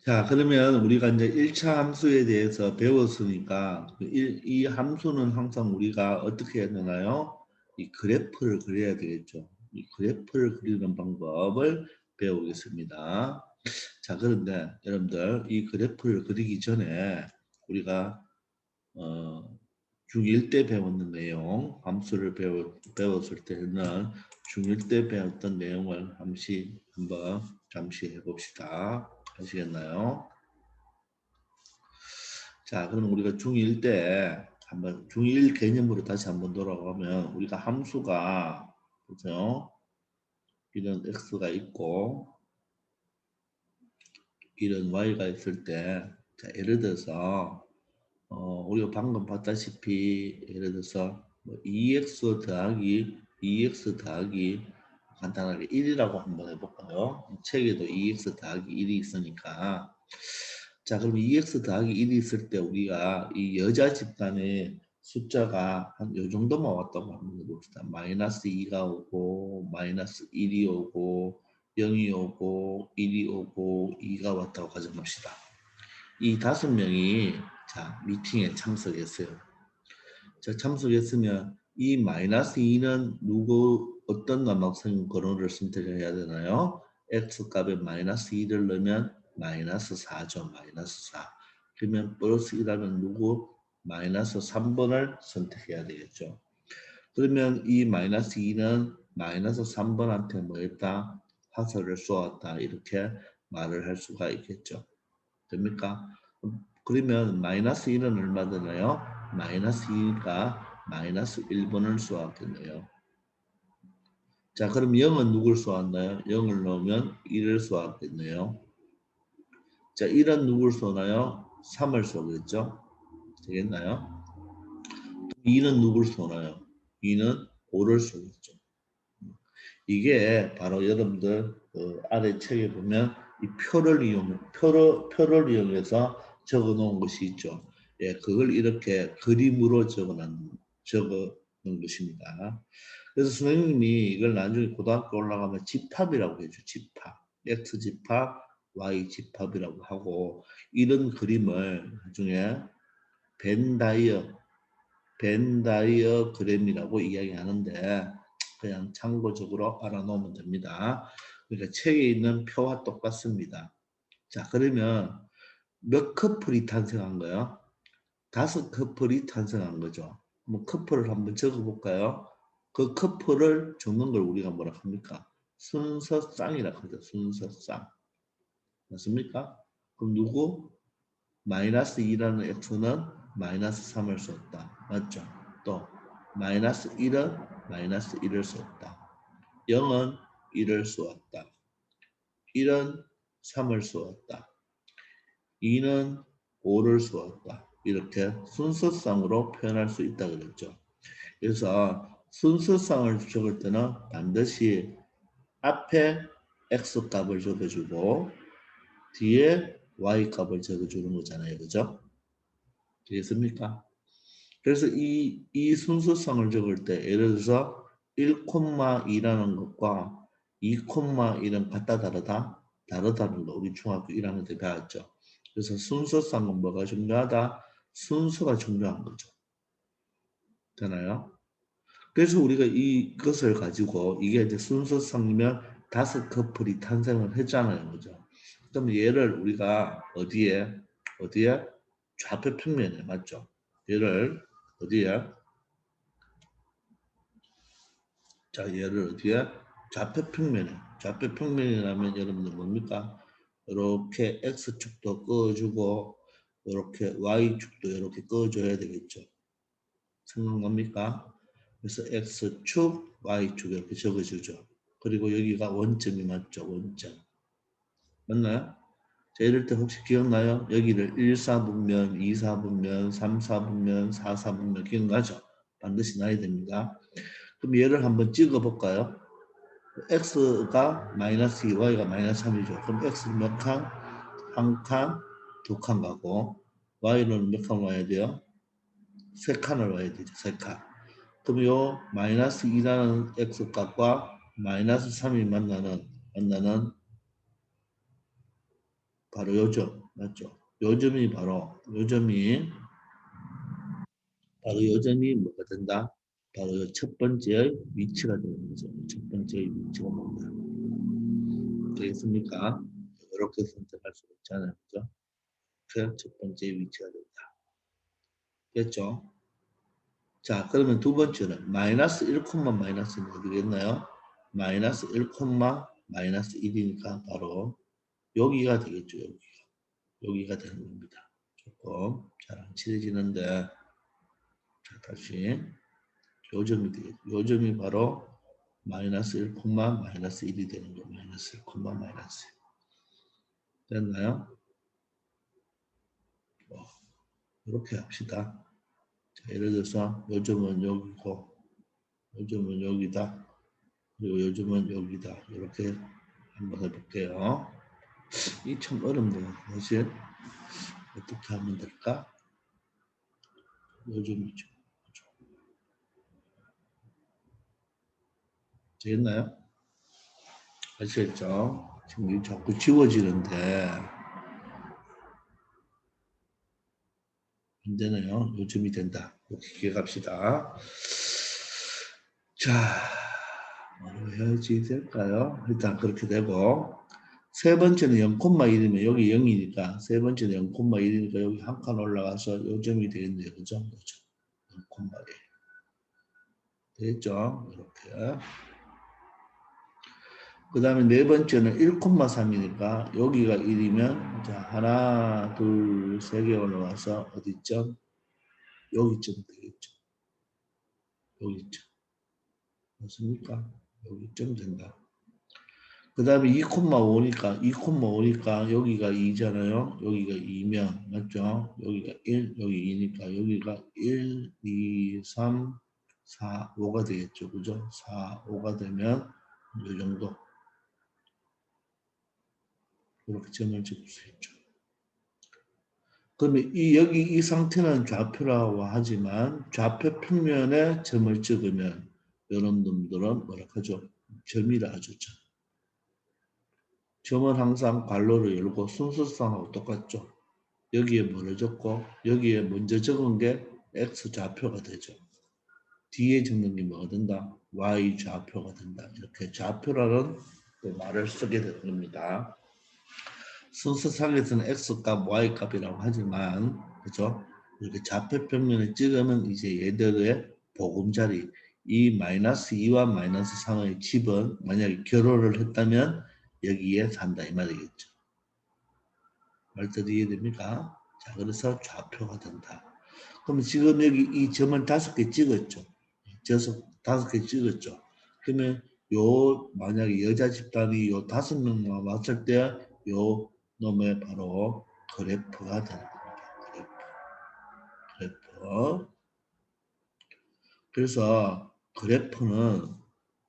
자, 그러면 우리가 이제 1차 함수에 대해서 배웠으니까 이 함수는 항상 우리가 어떻게 해야 되나요? 이 그래프를 그려야 되겠죠. 이 그래프를 그리는 방법을 배우겠습니다. 자, 그런데 여러분들 이 그래프를 그리기 전에 우리가 중1 때 배웠는 내용, 함수를 배웠을 때는 중1 때 배웠던 내용을 한번 잠시 해봅시다. 하시겠나요? 자, 그럼 우리가 중1 때 한번 중1 개념으로 다시 한번 돌아가면 우리가 함수가 그죠? 이런 x가 있고 이런 y가 있을 때 자, 예를 들어서 우리가 방금 봤다시피 예를 들어서 뭐 2x 더하기 2x 더하기 간단하게 1이라고 한번 해볼까요? 책에도 2x 더하기 1이 있으니까 자, 그럼 2x 더하기 1이 있을 때 우리가 이 여자 집단의 숫자가 한 요 정도만 왔다고 한번 해봅시다. 마이너스 2가 오고 마이너스 1이 오고 0이 오고 1이 오고 2가 왔다고 가정합시다. 이 5명이 자 미팅에 참석했어요. 자 참석했으면 이 마이너스 2는 누구 어떤 남학생 번호를 선택해야 되나요? x 값에 마이너스 2를 넣으면 마이너스 4죠. 마이너스 4. 그러면 플러스 1하면 누구? 마이너스 3번을 선택해야 되겠죠. 그러면 이 마이너스 2는 마이너스 3번한테 뭐 했다? 화살을 쏘았다. 이렇게 말을 할 수가 있겠죠. 됩니까? 그러면 마이너스 1은 얼마 되나요? 마이너스 2니까 마이너스 1번을 쏘았겠네요. 자, 그럼 0은 누굴 쏘았나요? 0을 넣으면 1을 쏘았겠네요. 자, 1은 누굴 쏘나요? 3을 쏘겠죠? 되겠나요? 2는 누굴 쏘나요? 2는 5를 쏘겠죠. 이게 바로 여러분들 아래 책에 보면 이 표를 이용해서 적어 놓은 것이 있죠. 예, 그걸 이렇게 그림으로 적어 놓은 것입니다. 그래서 선생님이 이걸 나중에 고등학교 올라가면 집합이라고 해줘. 집합. X 집합, Y 집합이라고 하고 이런 그림을 나중에 벤 다이어그램이라고 이야기하는데 그냥 참고적으로 알아놓으면 됩니다. 그러니까 책에 있는 표와 똑같습니다. 자, 그러면 몇 커플이 탄생한 거예요? 5커플이 탄생한 거죠. 뭐 커플을 한번 적어볼까요? 그 커플을 적는 걸 우리가 뭐라 합니까? 순서쌍이라고 하죠. 순서쌍. 맞습니까? 그럼 누구? 마이너스 2라는 x는 마이너스 3을 썼다. 맞죠? 또 마이너스 1은 마이너스 1을 썼다. 0은 1을 쏘았다. 1은 3을 쏘았다. 2는 5를 쏘았다. 이렇게 순서상으로 표현할 수 있다 그랬죠. 그래서 순서상을 적을 때는 반드시 앞에 x 값을 적어주고 뒤에 y 값을 적어주는 거잖아요. 그죠? 되겠습니까? 그래서 이 순서상을 적을 때 예를 들어서 1,2라는 것과 2,1은 같다 다르다? 다르다는 거 우리 중학교 1학년 때 배웠죠. 그래서 순서상은 뭐가 중요하다? 순서가 중요한 거죠. 되나요? 그래서 우리가 이것을 가지고 이게 이제 순서상이면 5커플이 탄생을 했잖아요. 그죠? 그럼 얘를 우리가 어디에? 좌표 평면에 맞죠? 얘를 어디에? 자, 얘를 어디에? 좌표 평면이라면 여러분들 뭡니까? 이렇게 X축도 꺼주고 이렇게 Y축도 이렇게 꺼줘야 되겠죠. 생각납니까? 그래서 X축, Y축 이렇게 적어주죠. 그리고 여기가 원점이 맞죠? 원점. 맞나요? 자, 이럴 때 혹시 기억나요? 여기를 1사분면, 2사분면, 3사분면, 4사분면 기억나죠? 반드시 나야 됩니다. 그럼 얘를 한번 찍어볼까요? x가 마이너스 2, y가 마이너스 3이죠. 그럼 x는 몇 칸? 한 칸, 두 칸 가고 y는 몇 칸 와야 돼요? 세 칸을 와야 되죠. 세 칸. 그럼 요 마이너스 2라는 x값과 마이너스 3이 만나는 바로 요점 맞죠? 요점이 뭐가 된다? 바로 첫 번째의 위치가 되는 거죠. 첫 번째의 위치가 된다. 되겠습니까? 이렇게 선택할 수 있잖아요. 그죠? 그 첫 번째 위치가 된다. 됐죠? 자, 그러면 두 번째는 마이너스 1, 마이너스는 어디겠나요? 마이너스 1, 마이너스 1이니까 바로 여기가 되겠죠. 여기가 되는 겁니다. 조금 잘 안 칠해지는데 자, 다시 요점이 되겠죠. 요점이 바로 마이너스 1, 마이너스 1이 되는 거. 마이너스 1, 마이너스 1. 됐나요? 이렇게 합시다. 자, 예를 들어서 요점은 여기고 요점은 여기다. 그리고 요즘은 여기다. 이렇게 한번 해볼게요. 이 참 어렵네요. 사실 어떻게 하면 될까? 요즘이죠. 되겠나요? 아시겠죠? 지금 이 자꾸 지워지는데 안 되네요. 요즘이 된다. 이렇게 기억합시다. 자, 뭐로 해야지 될까요? 일단 그렇게 되고 세 번째는 0,1이면 여기 0이니까 세 번째는 0,1이니까 여기 한 칸 올라가서 요점이 되겠네요. 그죠? 요점. 0,1. 되겠죠? 이렇게. 그 다음에 네 번째는 1,3이니까 여기가 1이면 자 하나 둘 세 개 올라와서 어디쯤? 여기쯤 되겠죠. 여기쯤. 맞습니까? 여기쯤 된다. 그 다음에 2,5니까 여기가 2잖아요. 여기가 2면 맞죠? 여기가 1, 여기 2니까 여기가 1, 2, 3, 4, 5가 되겠죠. 그죠? 4, 5가 되면 이 정도 이렇게 점을 찍을 수 있죠. 그러면 여기 이 상태는 좌표라고 하지만 좌표 평면에 점을 찍으면 이런 놈들은 뭐라 하죠? 점이라 하죠. 점은 항상 괄호를 열고 순서상하고 똑같죠. 여기에 뭐를 적고 여기에 먼저 적은 게 X 좌표가 되죠. 뒤에 적는 게 뭐가 된다? Y 좌표가 된다. 이렇게 좌표라는 말을 쓰게 되는 겁니다. 순서상에서는 X값, Y값이라고 하지만 그죠? 이렇게 좌표 평면을 찍으면 이제 얘들의 보금자리 이 마이너스 2와 마이너스 3의 집은 만약에 결혼을 했다면 여기에 산다 이 말이겠죠. 말뜻 이해됩니까? 자, 그래서 좌표가 된다. 그럼 지금 여기 이 점을 5개 찍었죠. 다섯 개 찍었죠. 그러면 요 만약에 여자 집단이 요 5명만 왔을 때 요 놈의 바로 그래프가 되는 겁니다. 그래프. 그래서 그래프는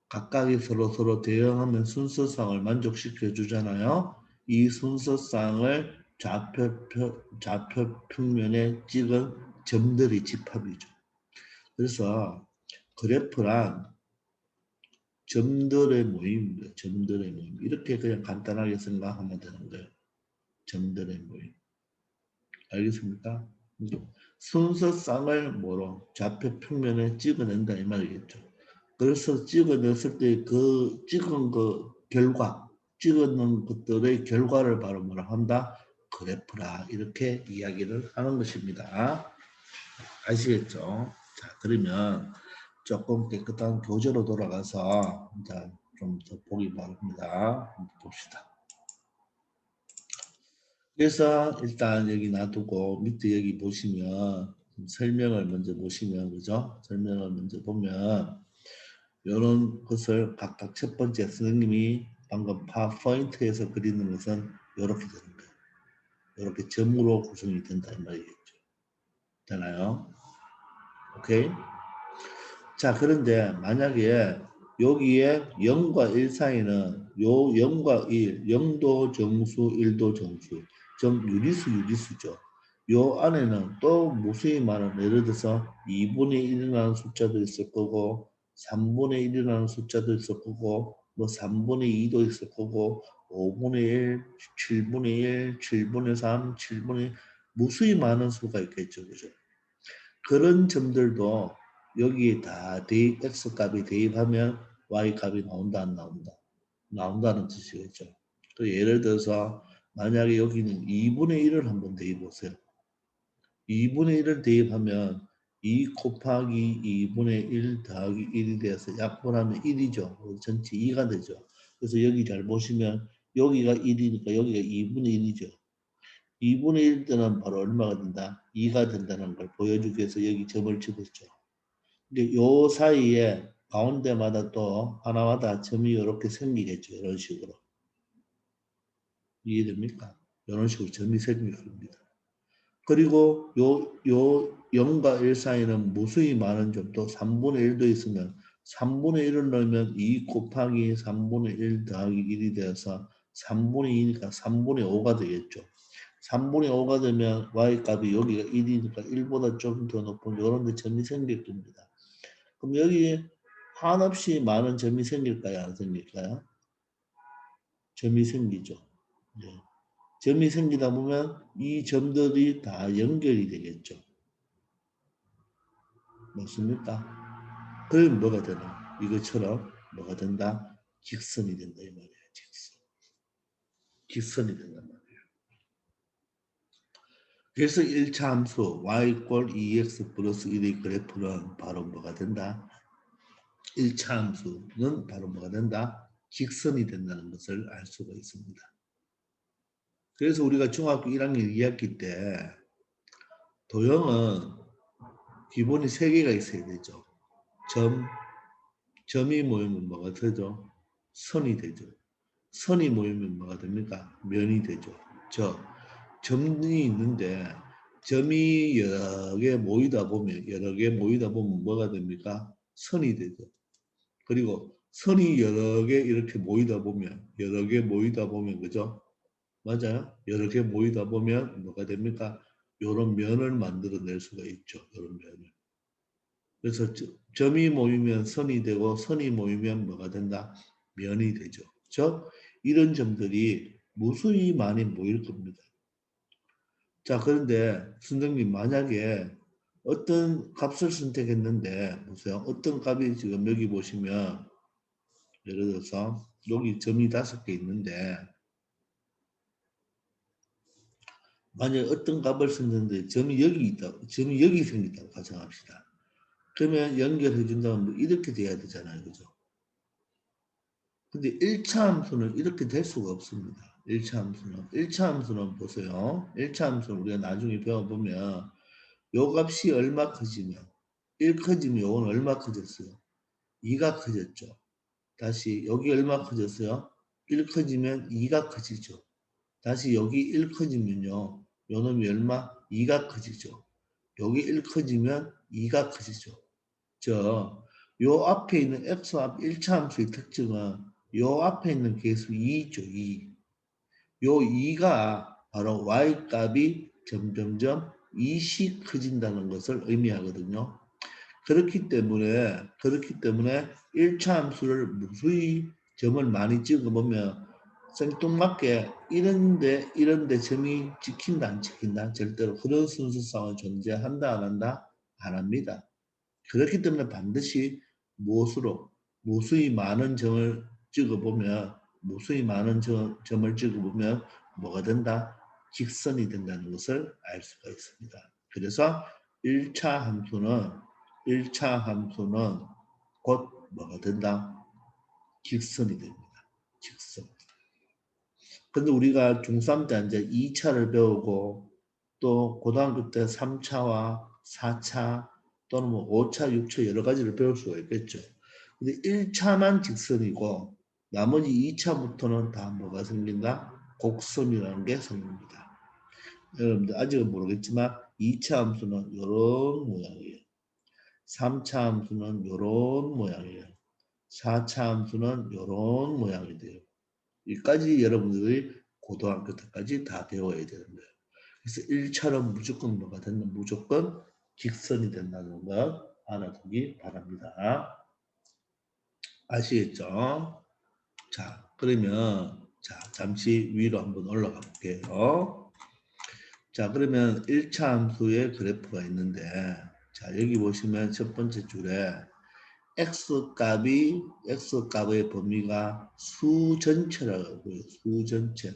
각각이 서로 대응하면 순서상을 만족시켜 주잖아요. 이 순서상을 좌표 평면에 찍은 점들이 집합이죠. 그래서 그래프란 점들의 모임입니다. 점들의 모임. 이렇게 그냥 간단하게 생각하면 되는 거예요. 점들의 모임. 알겠습니까? 순서상을 뭐로 좌표 평면에 찍어낸다 이 말이겠죠. 그래서 찍어냈을 때 그 찍은 그 결과, 찍어놓은 것들의 결과를 바로 뭐라 한다? 그래프라 이렇게 이야기를 하는 것입니다. 아시겠죠? 자, 그러면 조금 깨끗한 교재로 돌아가서 좀 더 보기 바랍니다. 한번 봅시다. 그래서 일단 여기 놔두고 밑에 여기 보시면 설명을 먼저 보시면 그죠? 설명을 먼저 보면 이런 것을 각각 첫 번째 선생님이 방금 파워포인트에서 그리는 것은 이렇게 되는 거예요. 이렇게 점으로 구성이 된다 이 말이겠죠. 되나요? 오케이? 자, 그런데 만약에 여기에 0과 1 사이는 요 0과 1, 0도 정수, 1도 정수, 유리수죠. 요 안에는 또 무수히 많은 예를 들어서 2분의 1이라는 숫자도 있을 거고 3분의 1이라는 숫자도 있을 거고 뭐 3분의 2도 있을 거고 5분의 1, 7분의 1, 7분의 3, 7분의 1 무수히 많은 수가 있겠죠. 그죠? 그런 점들도 여기에 다 대입, x 값이 대입하면 y 값이 나온다, 안 나온다? 나온다는 뜻이겠죠. 또 예를 들어서 만약에 여기는 2분의 1을 한번 대입해 보세요. 2분의 1을 대입하면 2 곱하기 2분의 1 더하기 1이 돼서 약분하면 1이죠. 전체 2가 되죠. 그래서 여기 잘 보시면 여기가 1이니까 여기가 2분의 1이죠. 2분의 1 때는 바로 얼마가 된다? 2가 된다는 걸 보여주기 위해서 여기 점을 찍었죠. 근데 요 사이에 가운데마다 또 하나마다 점이 이렇게 생기겠죠. 이런 식으로. 이해됩니까? 이런 식으로 점이 생길 겁니다. 그리고 요 0과 1 사이는 무수히 많은 점도 3분의 1도 있으면 3분의 1을 넣으면 2 곱하기 3분의 1 더하기 1이 되어서 3분의 2니까 3분의 5가 되겠죠. 3분의 5가 되면 y값이 여기가 1이니까 1보다 좀 더 높은 이런 데 점이 생길 겁니다. 그럼 여기 한없이 많은 점이 생길까요? 안 생길까요? 점이 생기죠. 네. 점이 생기다 보면 이 점들이 다 연결이 되겠죠. 맞습니까? 그럼 뭐가 되나? 이것처럼 뭐가 된다? 직선이 된다 이 말이에요. 직선. 직선이 된단 말이에요. 그래서 1차 함수 y 꼴 2x 플러스 1의 그래프는 바로 뭐가 된다? 1차 함수는 바로 뭐가 된다? 직선이 된다는 것을 알 수가 있습니다. 그래서 우리가 중학교 1학년 2학기 때 도형은 기본이 3개가 있어야 되죠. 점이 모이면 뭐가 되죠? 선이 되죠. 선이 모이면 뭐가 됩니까? 면이 되죠. 점이 있는데 점이 여러 개 모이다 보면 뭐가 됩니까? 선이 되죠. 그리고 선이 여러 개 이렇게 모이다 보면 그죠? 맞아요? 여러 개 모이다 보면 뭐가 됩니까? 이런 면을 만들어낼 수가 있죠. 이런 면을. 그래서 점이 모이면 선이 되고 선이 모이면 뭐가 된다? 면이 되죠. 즉 이런 점들이 무수히 많이 모일 겁니다. 자, 그런데 선생님 만약에 어떤 값을 선택했는데 보세요. 어떤 값이 지금 여기 보시면 예를 들어서 여기 점이 5개 있는데 만약에 어떤 값을 썼는데 점이 여기 있다. 점이 여기 생겼다고 가정합시다. 그러면 연결해 준다면 뭐 이렇게 돼야 되잖아요. 그죠? 근데 1차 함수는 이렇게 될 수가 없습니다. 1차 함수는. 1차 함수는 보세요. 1차 함수는 우리가 나중에 배워보면 요 값이 얼마 커지면 1 커지면 요건 얼마 커졌어요? 2가 커졌죠. 다시 여기 얼마 커졌어요? 1 커지면 2가 커지죠. 다시 여기 1 커지면요. 요 놈이 얼마? 2가 커지죠. 여기 1 커지면 2가 커지죠. 요 앞에 있는 x 앞 1차 함수의 특징은 요 앞에 있는 계수 2죠. 2. 요 2가 바로 y 값이 점점점 2씩 커진다는 것을 의미하거든요. 그렇기 때문에 1차 함수를 무수히 점을 많이 찍어보면 생뚱맞게 이런데 점이 찍힌다 안 찍힌다 절대로 그런 순수성은 존재한다 안 한다 안 합니다. 그렇기 때문에 반드시 무엇으로 무수히 많은 점을 찍어보면 점을 찍어보면 뭐가 된다? 직선이 된다는 것을 알 수가 있습니다. 그래서 1차 함수는 곧 뭐가 된다? 직선이 됩니다. 직선. 근데 우리가 중3 때 이제 2차를 배우고 또 고등학교 때 3차와 4차 또는 뭐 5차, 6차 여러 가지를 배울 수가 있겠죠. 근데 1차만 직선이고 나머지 2차부터는 다 뭐가 생긴다? 곡선이라는 게 생깁니다. 여러분들 아직은 모르겠지만 2차 함수는 이런 모양이에요. 3차 함수는 이런 모양이에요. 4차 함수는 이런 모양이 돼요. 여기까지 여러분들이 고등학교 때까지 다 배워야 되는 거예요. 그래서 1차는 무조건 뭐가 된다? 무조건 직선이 된다는 것 알아두기 바랍니다. 아시겠죠? 자, 그러면 자, 잠시 위로 한번 올라가 볼게요. 자, 그러면 1차 함수의 그래프가 있는데, 자, 여기 보시면 첫 번째 줄에 X값의 범위가 수 전체라고 하고요. 수 전체.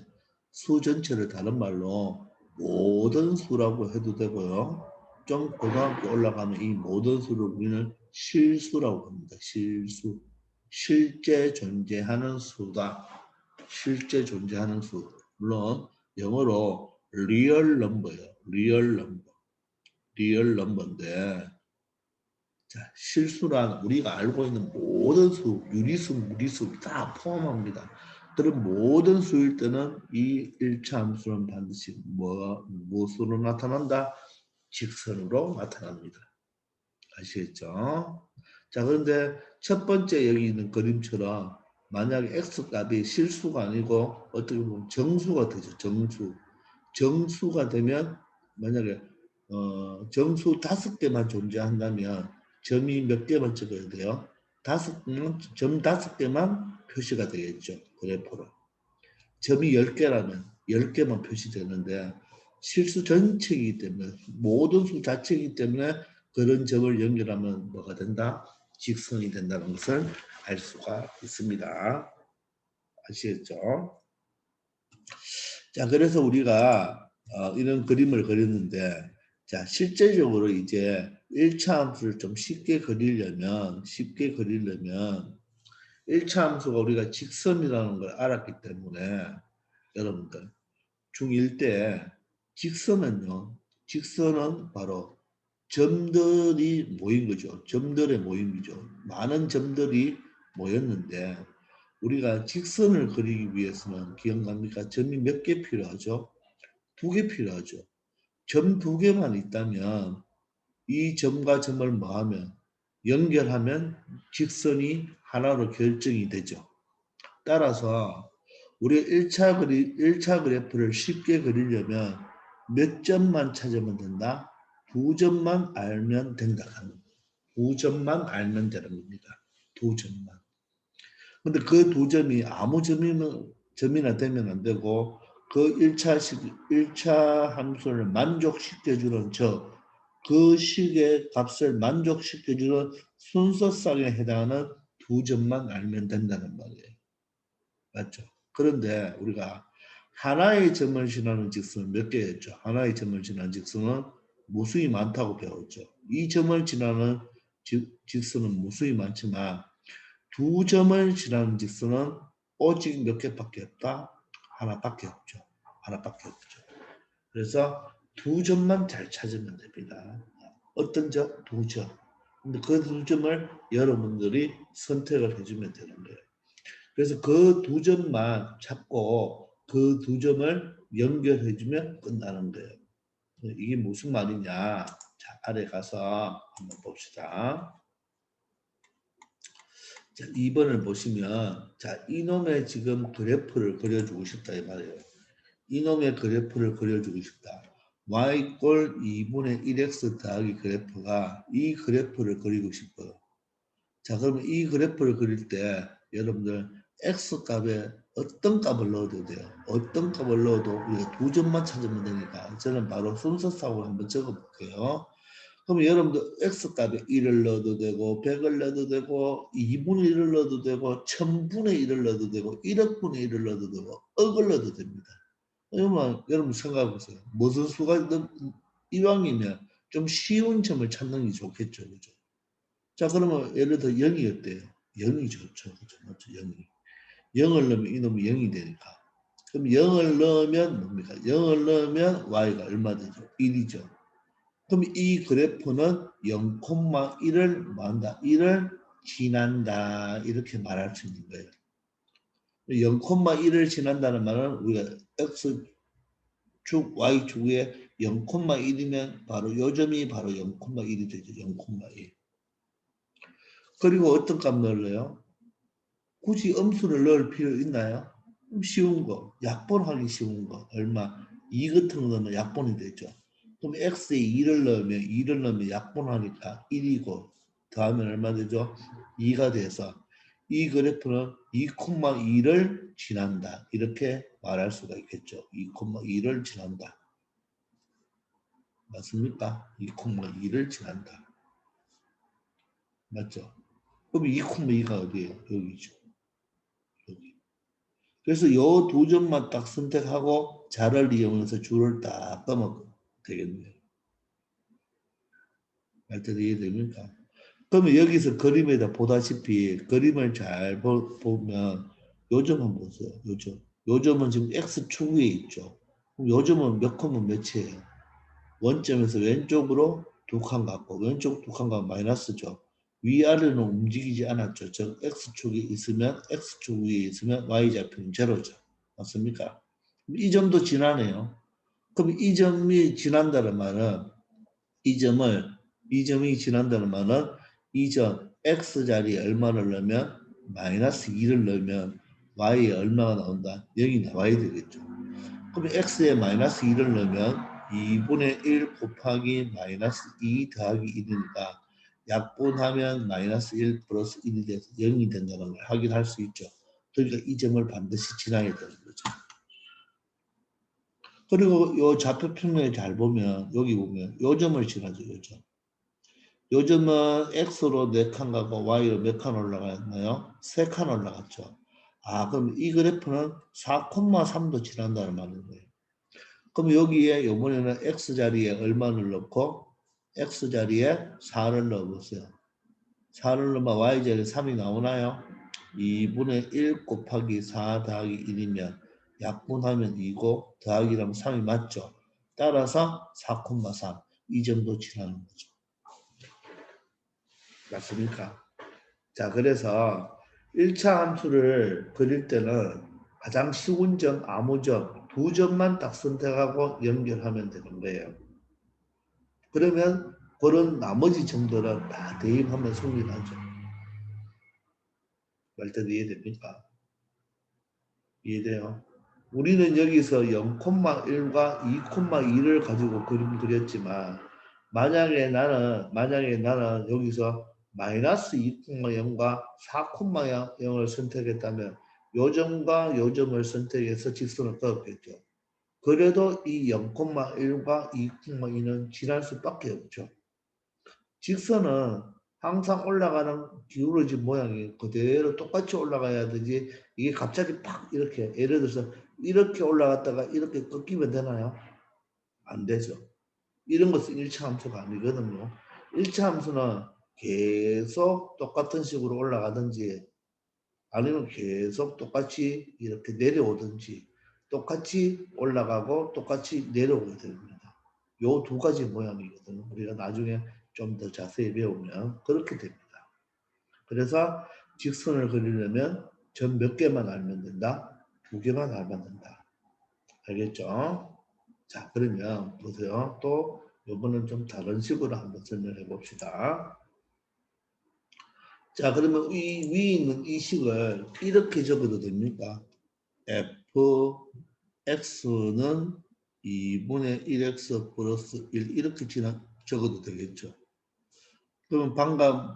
수 전체를 다른 말로 모든 수라고 해도 되고요. 좀 고등학교 올라가면 이 모든 수를 우리는 실수라고 합니다. 실수. 실제 존재하는 수다. 실제 존재하는 수. 물론 영어로 real number예요. real number. real number인데 자, 실수란 우리가 알고 있는 모든 수, 유리수, 무리수 다 포함합니다. 그런 모든 수일 때는 이 1차 함수는 반드시 무엇으로 나타난다? 직선으로 나타납니다. 아시겠죠? 자, 그런데 첫 번째 여기 있는 그림처럼 만약에 x값이 실수가 아니고 어떻게 보면 정수가 되죠. 정수. 정수가 되면 만약에 정수 5개만 존재한다면 점이 몇 개만 찍어야 돼요? 점 5개만 표시가 되겠죠. 그래프로. 점이 10개라면 10개만 표시되는데 실수 전체이기 때문에 모든 수 자체이기 때문에 그런 점을 연결하면 뭐가 된다? 직선이 된다는 것을 알 수가 있습니다. 아시겠죠? 자, 그래서 우리가 이런 그림을 그렸는데 자, 실제적으로 이제 1차 함수를 좀 쉽게 그리려면 1차 함수가 우리가 직선이라는 걸 알았기 때문에 여러분들 중1 때 직선은 바로 점들이 모인 거죠. 점들의 모임이죠. 많은 점들이 모였는데 우리가 직선을 그리기 위해서는 기억납니까? 점이 몇 개 필요하죠? 2개 필요하죠. 점 2개만 있다면 이 점과 점을 뭐하면 연결하면 직선이 하나로 결정이 되죠. 따라서 우리가 1차 그래프를 쉽게 그리려면 몇 점만 찾으면 된다? 2점만 알면 된다. 2점만 알면 되는 겁니다. 2점만. 근데 그 2점이 아무 점이나 되면 안 되고 그 1차 함수를 만족시켜주는 그 식의 값을 만족시켜주는 순서상에 해당하는 2점만 알면 된다는 말이에요. 맞죠? 그런데 우리가 하나의 점을 지나는 직선은 몇 개였죠? 하나의 점을 지나는 직선은 무수히 많다고 배웠죠. 이 점을 지나는 직선은 무수히 많지만 2점을 지나는 직선은 오직 몇 개밖에 없다? 하나밖에 없죠. 하나밖에 없죠. 그래서 2점만 잘 찾으면 됩니다. 어떤 점? 2점. 근데 그 2점을 여러분들이 선택을 해주면 되는 거예요. 그래서 그 2점만 찾고 그 2점을 연결해주면 끝나는 거예요. 이게 무슨 말이냐? 자, 아래 가서 한번 봅시다. 자, 2번을 보시면 자, 이놈의 지금 그래프를 그려주고 싶다 이 말이에요. 이놈의 그래프를 그려주고 싶다. y꼴 2분의 1x 더하기 그래프가 이 그래프를 그리고 싶어요. 자, 그러면 이 그래프를 그릴 때 여러분들 x값에 어떤 값을 넣어도 돼요. 어떤 값을 넣어도 우리가 2점만 찾으면 되니까 저는 바로 순서상으로 한번 적어볼게요. 그럼 여러분들 x값에 1을 넣어도 되고 100을 넣어도 되고 2분의 1을 넣어도 되고 1000분의 1을 넣어도 되고 1억분의 1을 넣어도 되고 억을 넣어도 됩니다. 여러분 생각해 보세요. 무슨 수가 이왕이면 좀 쉬운 점을 찾는 게 좋겠죠. 그죠? 자, 그러면 예를 들어 0이 어때요? 0이 좋죠. 그죠? 맞죠? 0이. 0을 넣으면 이놈이 0이 되니까. 그럼 0을 넣으면 뭡니까? 0을 넣으면 y가 얼마 되죠? 1이죠. 그럼 이 그래프는 0,1을 뭐한다? 1을 지난다. 이렇게 말할 수 있는 거예요. 0,1을 지난다는 말은 우리가 x축, y축에 0,1이면 바로 요점이 바로 0,1이 되죠. 0,1. 그리고 어떤 값 넣을래요? 굳이 음수를 넣을 필요 있나요? 쉬운 거, 약분하기 쉬운 거, 얼마? 2 같은 거 넣으면 약분이 되죠. 그럼 x에 2를 넣으면 약분하니까 1이고 더하면 얼마 되죠? 2가 돼서 이 그래프는 2,2를 지난다. 이렇게 말할 수가 있겠죠. 2,2를 지난다. 맞습니까? 2,2를 지난다. 맞죠? 그럼 2,2가 어디예요? 여기죠. 여기. 그래서 이 두 점만 딱 선택하고 자를 이용해서 줄을 딱 끊으면 되겠네요. 말뜻 이해됩니까? 그러면 여기서 그림에다 보다시피 그림을 잘 보면 요점은 보세요. 요점. 요점은 지금 X축 위에 있죠. 그럼 요점은 몇 컴은 몇이에요? 원점에서 왼쪽으로 두 칸 갖고 왼쪽 두 칸 가면 마이너스죠. 위아래는 움직이지 않았죠. 즉 X축이 있으면 X축 위에 있으면 Y좌표는 제로죠. 맞습니까? 이 점도 지나네요. 그럼 이 점이 지난다는 말은 이 점이 지난다는 말은 이 점 X자리에 얼마를 넣으면 마이너스 2를 넣으면 Y에 얼마가 나온다? 0이 나와야 되겠죠. 그럼 X에 마이너스 2를 넣으면 2분의 1 곱하기 마이너스 2 더하기 1이니까 약분하면 마이너스 1 플러스 1이 돼서 0이 된다는 걸 확인할 수 있죠. 그러니까 이 점을 반드시 지나야 되는 거죠. 그리고 이 좌표평면에 잘 보면 여기 보면 요 점을 지나죠. 요 점. 요 점은 X로 4칸 가고 Y로 몇 칸 올라갔나요? 3칸 올라갔죠. 아 그럼 이 그래프는 4,3도 지난다는 말인 거예요. 그럼 여기에 이번에는 X자리에 얼마를 넣고 X자리에 4를 넣어보세요. 4를 넣으면 Y자리에 3이 나오나요? 2분의 1 곱하기 4 더하기 1이면 약분하면 2고 더하기라면 3이 맞죠? 따라서 4,3 이 정도 지나는 거죠. 맞습니까? 자 그래서 1차 함수를 그릴 때는 가장 쉬운 점, 아무 점, 두 점만 딱 선택하고 연결하면 되는 거예요. 그러면 그런 나머지 점들은 다 대입하면 성립하죠. 말대로 이해됩니까? 이해돼요? 우리는 여기서 0,1과 2,2를 가지고 그림 그렸지만 만약에 나는 여기서 마이너스 2,0과 4,0을 선택했다면 요 점과 요 점을 선택해서 직선을 그었겠죠. 그래도 이 0,1과 2,2는 지날 수밖에 없죠. 직선은 항상 올라가는 기울어진 모양이 그대로 똑같이 올라가야 되지 이게 갑자기 팍 이렇게 예를 들어서 이렇게 올라갔다가 이렇게 꺾이면 되나요? 안 되죠. 이런 것은 1차 함수가 아니거든요. 1차 함수는 계속 똑같은 식으로 올라가든지 아니면 계속 똑같이 이렇게 내려오든지 똑같이 올라가고 똑같이 내려오게 됩니다. 요 두 가지 모양이거든요. 우리가 나중에 좀 더 자세히 배우면 그렇게 됩니다. 그래서 직선을 그리려면 점 몇 개만 알면 된다? 2개만 알면 된다. 알겠죠? 자, 그러면 보세요. 또 이번은 좀 다른 식으로 한번 설명해 봅시다. 자, 그러면 이 위에 있는 이 식을 이렇게 적어도 됩니까? fx는 2분의 1x 플러스 1 이렇게 적어도 되겠죠. 그러면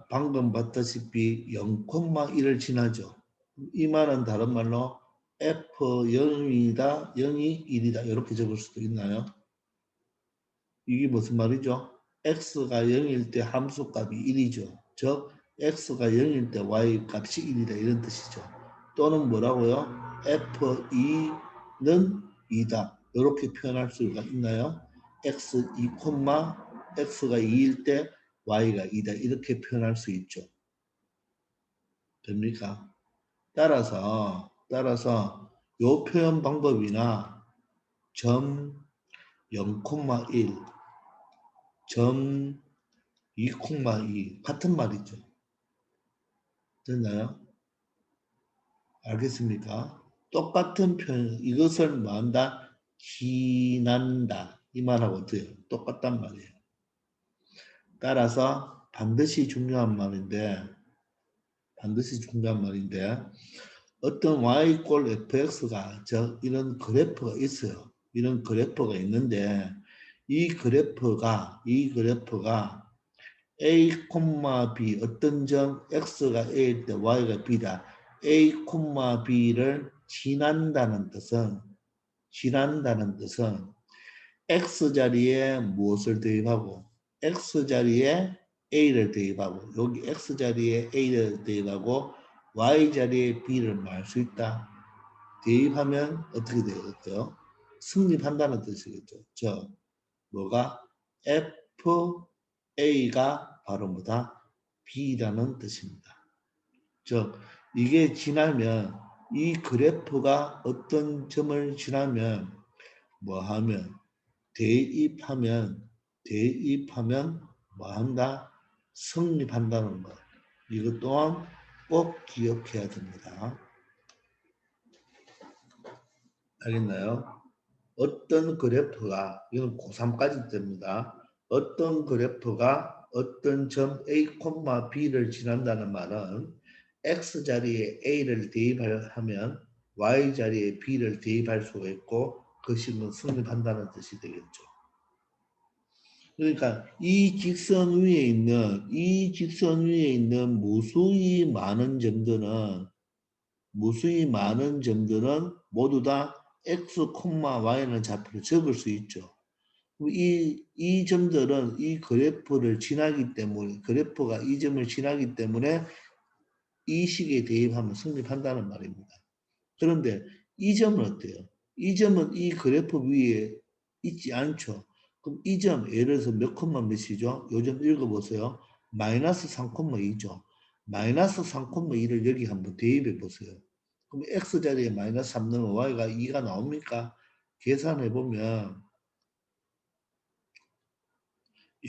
방금 봤다시피 0,1을 지나죠. 이 말은 다른 말로 f0이다, 0이 1이다 이렇게 적을 수도 있나요? 이게 무슨 말이죠? x가 0일 때 함수값이 1이죠. 즉 x가 0일 때 y 값이 1이다 이런 뜻이죠. 또는 뭐라고요? f2는 2다. 이렇게 표현할 수가 있나요? x2, x가 2일 때 y가 2다. 이렇게 표현할 수 있죠. 됩니까? 따라서 요 표현 방법이나 점 0,1, 점 2,2 같은 말이죠. 됐나요? 알겠습니까? 똑같은 표현, 이것을 뭐한다? 지난다. 이 말하고 어때요? 똑같단 말이에요. 따라서 반드시 중요한 말인데 어떤 y 꼴 fx가 이런 그래프가 있어요. 이런 그래프가 있는데 이 그래프가 A, B 어떤 점 x가 A일 때 y가 B다. A, B를 지난다는 뜻은 X자리에 무엇을 대입하고 X자리에 A를 대입하고 여기 X자리에 A를 대입하고 Y자리에 B를 말할 수 있다. 대입하면 어떻게 되겠죠? 승립한다는 뜻이겠죠. 뭐가 FA가 바로 뭐다? B라는 뜻입니다. 이게 지나면 이 그래프가 어떤 점을 지나면 뭐하면 대입하면 뭐한다? 성립한다는 것. 이것 또한 꼭 기억해야 됩니다. 알겠나요? 어떤 그래프가 이건 고3까지 됩니다. 어떤 그래프가 어떤 점 A, B를 지난다는 말은 X자리에 A를 대입하면 Y자리에 B를 대입할 수가 있고 그것이 뭐 성립한다는 뜻이 되겠죠. 그러니까 이 직선 위에 있는 무수히 많은 점들은 모두 다 X, Y라는 좌표를 적을 수 있죠. 이 점들은 이 그래프를 지나기 때문에 그래프가 이 점을 지나기 때문에 이 식에 대입하면 성립한다는 말입니다. 그런데 이 점은 어때요? 이 점은 이 그래프 위에 있지 않죠. 그럼 이 점 예를 들어서 몇 콤마 몇이죠? 요즘 읽어보세요. 마이너스 3,2죠. 마이너스 3,2를 여기 한번 대입해 보세요. 그럼 X자리에 마이너스 3 넣으면 Y가 2가 나옵니까? 계산해 보면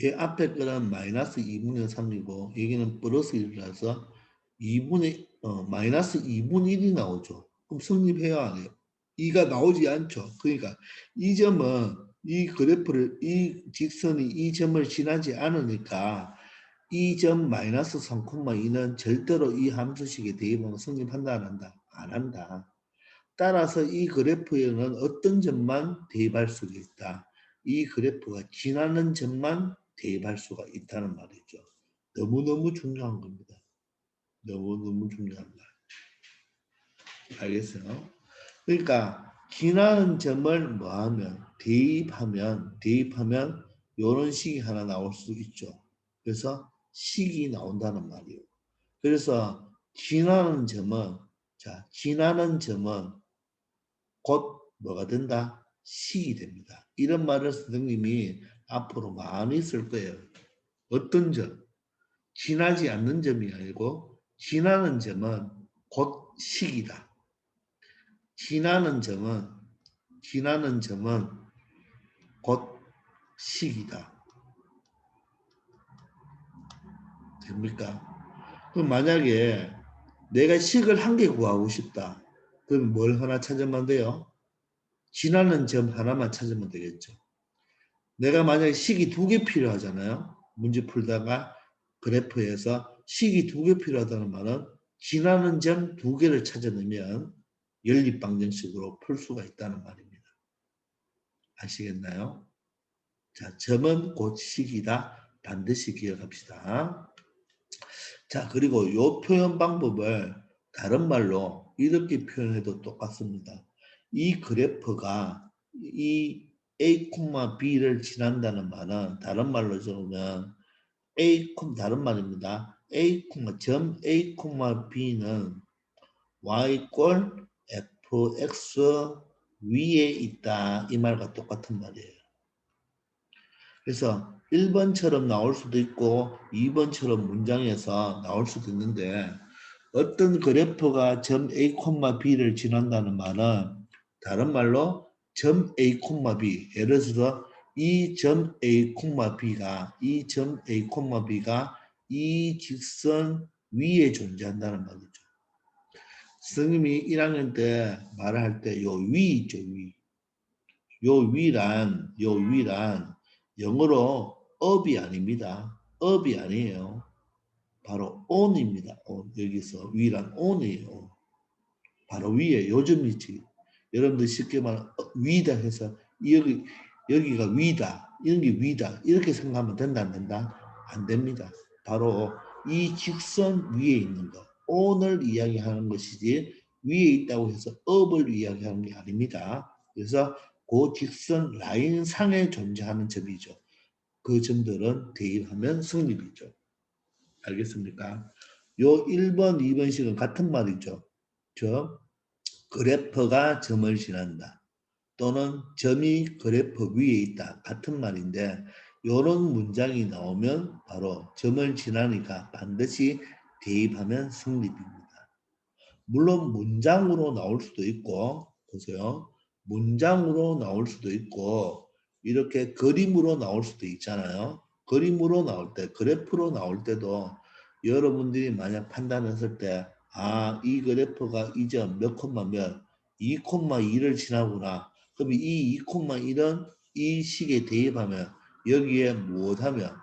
얘 앞에 거는 마이너스 2분의 3이고 여기는 플러스 1이라서 마이너스 2분의 1이 나오죠. 그럼 성립해야 안 해요? 2가 나오지 않죠. 그러니까 이 점은 이 직선이 이 점을 지나지 않으니까 이 점 마이너스 3,2는 절대로 이 함수식에 대입하면 성립한다 안 한다? 안 한다. 따라서 이 그래프에는 어떤 점만 대입할 수가 있다. 이 그래프가 지나는 점만 대입할 수가 있다는 말이죠. 너무너무 중요한 겁니다. 너무너무 중요한 말. 알겠어요? 그러니까 지나는 점을 뭐하면 대입하면 이런 식이 하나 나올 수 있죠. 그래서 식이 나온다는 말이에요. 그래서 지나는 점은 곧 뭐가 된다? 식이 됩니다. 이런 말을 선생님이 앞으로 많이 쓸 거예요. 어떤 점? 지나지 않는 점이 아니고 지나는 점은 곧 식이다. 지나는 점은 곧 식이다. 됩니까? 그럼 만약에 내가 식을 한 개 구하고 싶다. 그럼 뭘 하나 찾으면 돼요? 지나는 점 하나만 찾으면 되겠죠. 내가 만약에 식이 2개 필요하잖아요. 문제 풀다가 그래프에서 식이 2개 필요하다는 말은 지나는 점 2개를 찾아내면 연립방정식으로 풀 수가 있다는 말입니다. 아시겠나요? 자, 점은 곧 식이다. 반드시 기억합시다. 자, 그리고 이 표현 방법을 다른 말로 이렇게 표현해도 똑같습니다. 이 그래프가 이 A, B를 지난다는 말은 다른 말로 적으면 다른 말입니다. 점 A, B는 Y꼴 fx 위에 있다. 이 말과 똑같은 말이에요. 그래서 1번처럼 나올 수도 있고 2번처럼 문장에서 나올 수도 있는데 어떤 그래프가 점 A, B를 지난다는 말은 다른 말로 점 A, B 예를 들어서 이 점 A, B가 이 직선 위에 존재한다는 말이죠. 선생님이 1학년 때 말을 할 때 요 위 있죠, 위. 요 위란 영어로 up이 아닙니다. up이 아니에요. 바로 on입니다. 여기서 위란 on이에요. 바로 위에 요즘 있지. 여러분들 쉽게 말하면 위다 해서 여기가 위다. 이런 게 위다. 이렇게 생각하면 된다 안 된다? 안 됩니다. 바로 이 직선 위에 있는 거. on을 이야기하는 것이지 위에 있다고 해서 up을 이야기하는 게 아닙니다. 그래서 그 직선 라인 상에 존재하는 점이죠. 그 점들은 대입하면 성립이죠. 알겠습니까? 요 1번, 2번식은 같은 말이죠. 저 그래프가 점을 지난다. 또는 점이 그래프 위에 있다. 같은 말인데 이런 문장이 나오면 바로 점을 지나니까 반드시 대입하면 성립입니다. 물론 문장으로 나올 수도 있고 보세요. 문장으로 나올 수도 있고 이렇게 그림으로 나올 수도 있잖아요. 그림으로 나올 때 그래프로 나올 때도 여러분들이 만약 판단했을 때 아, 이 그래프가 이 점 몇 콤마 몇 2,2를 지나구나. 그럼 이 2,1은 이 식에 대입하면 여기에 무엇하면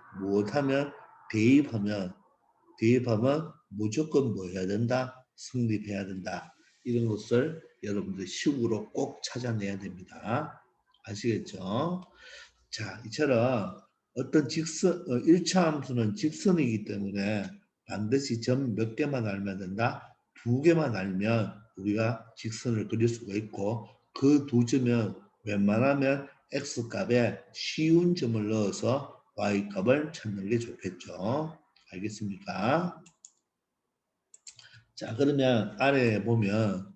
대입하면 무조건 뭐 해야 된다? 성립해야 된다. 이런 것을 여러분들 식으로 꼭 찾아내야 됩니다. 아시겠죠? 자, 이처럼 어떤 직선, 1차 함수는 직선이기 때문에 반드시 점 몇 개만 알면 된다? 두 개만 알면 우리가 직선을 그릴 수가 있고 그 두 점은 웬만하면 x값에 쉬운 점을 넣어서 y값을 찾는 게 좋겠죠. 알겠습니까? 자, 그러면 아래에 보면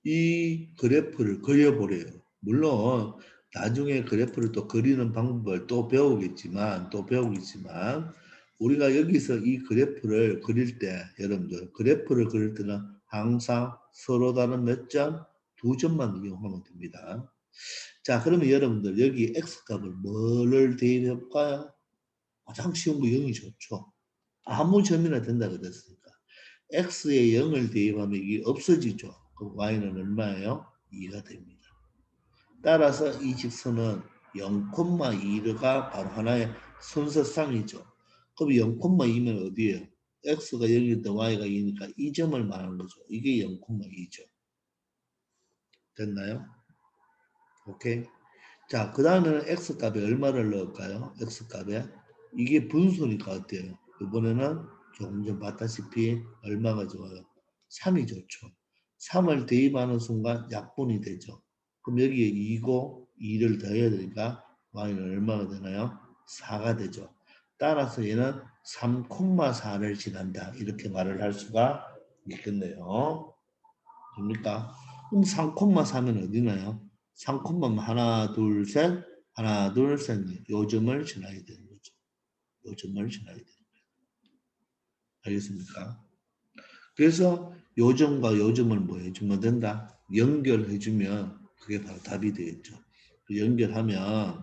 이 그래프를 그려보래요. 물론 나중에 그래프를 또 그리는 방법을 또 배우겠지만 우리가 여기서 이 그래프를 그릴 때 여러분들 그래프를 그릴 때는 항상 서로 다른 몇 점? 두 점만 이용하면 됩니다. 자, 그러면 여러분들 여기 x값을 뭐를 대입해 볼까요? 가장 쉬운 거 0이 좋죠. 아무 점이나 된다 그랬으니까. x에 0을 대입하면 이게 없어지죠. 그럼 y는 얼마예요? 2가 됩니다. 따라서 이 직선은 0,2가 바로 하나의 순서상이죠. 그럼 0,2면 어디예요? x가 0인데 y가 2니까 이 점을 말하는 거죠. 이게 0,2죠. 됐나요? 오케이. 자, 그 다음에는 x값에 얼마를 넣을까요? x값에. 이게 분수니까 어때요? 이번에는 조금 전 봤다시피 얼마가 좋아요? 3이 좋죠. 3을 대입하는 순간 약분이 되죠. 그럼 여기에 2고 2를 더해야 되니까 y는 얼마가 되나요? 4가 되죠. 따라서 얘는 3,4를 지난다. 이렇게 말을 할 수가 있겠네요. 됩니까? 그럼 3,4면 어디나요? 3,만 하나, 둘, 셋, 하나, 둘, 셋. 요점을 지나야 되는 거죠. 요점을 지나야 되는 거예요. 알겠습니까? 그래서 요점과 요점을 뭐 해주면 된다? 연결해주면 그게 바로 답이 되겠죠. 연결하면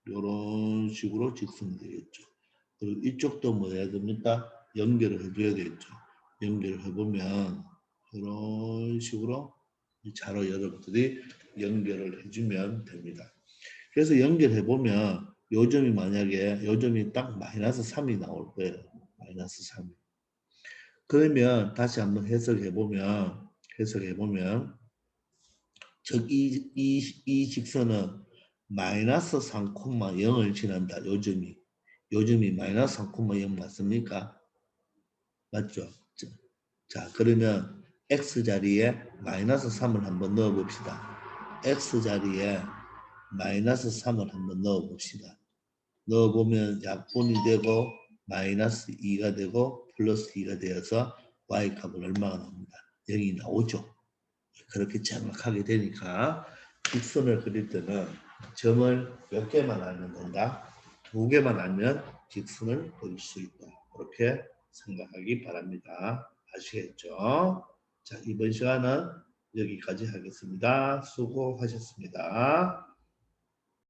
이런 식으로 직선이 되겠죠. 그리고 이쪽도 뭐 해야 됩니까? 연결을 해줘야 되겠죠. 연결을 해보면 이런 식으로 자로 여러분들이 연결을 해주면 됩니다. 그래서 연결해 보면 요점이 만약에 요점이 딱 마이너스 3이 나올 거예요. 마이너스 3. 그러면 다시 한번 해석해 보면 이 직선은 마이너스 3,0을 지난다. 요점이 마이너스 3,0 맞습니까? 맞죠? 자, 그러면 x 자리에 마이너스 3을 한번 넣어 봅시다. x 자리에 마이너스 3을 한번 넣어 봅시다. 넣어보면 약분이 되고 마이너스 2가 되고 플러스 2가 되어서 y값은 얼마가 나옵니다. 0이 나오죠. 그렇게 정확하게 되니까 직선을 그릴 때는 점을 몇 개만 알면 된다. 두 개만 알면 직선을 그릴 수 있다. 그렇게 생각하기 바랍니다. 아시겠죠? 자, 이번 시간은 여기까지 하겠습니다. 수고하셨습니다.